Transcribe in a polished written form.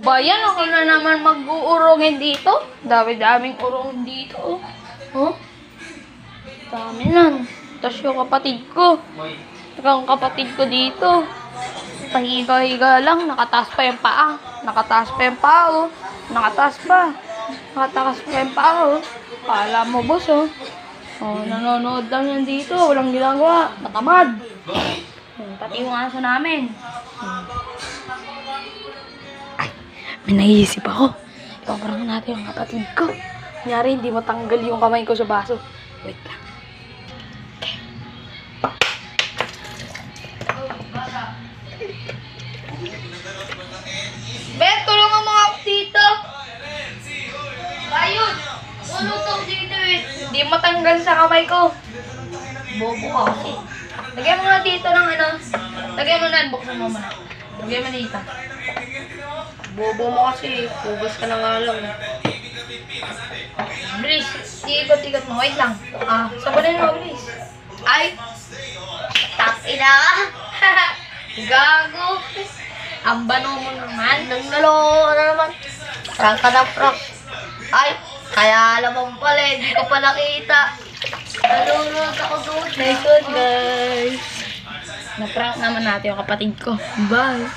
Bayan, ako na naman mag-uurongin dito. Dami-daming urong dito. Oh. Dami nan. Tapos yung kapatid ko. Ang kapatid ko dito. Pahiga-higa lang. Nakataas pa yung paa. Nakataas pa yung paa, oh. Nakataas pa. Nakataas pa yung paa, oh. Kala mo, boss, oh. Oh, nanonood lang yan dito. Walang ginagawa. Matamad. Pati yung aso namin. Ay, may naisip ako. Ipaparang natin yung kapatid ko. Kunyari, hindi matanggal yung kamay ko sa baso. Wait lang. Okay. Ben, tulungan mo ako dito. Ayun. Ulutong dito eh. Hindi matanggal sa kamay ko. Bobo ka kasi. Lagyan mo nga dito ng ano. Lagyan mo na. Buksan mo muna. Lagyan mo dito. Bobo mo kasi. Hugas ka na nga lang. Bilis. Ikot-ikot mo. Wait lang. Sabunin mo, bilis. Ay. Tapina ka. Gago. Ang bano mo naman. Nagloloko na naman. Prank ka na prank. Ay. Kaya alam mo pala, hindi ko pa nakita. Nalunod ako doon. Nice one, guys. Na-prank naman natin yung kapatid ko. Bye.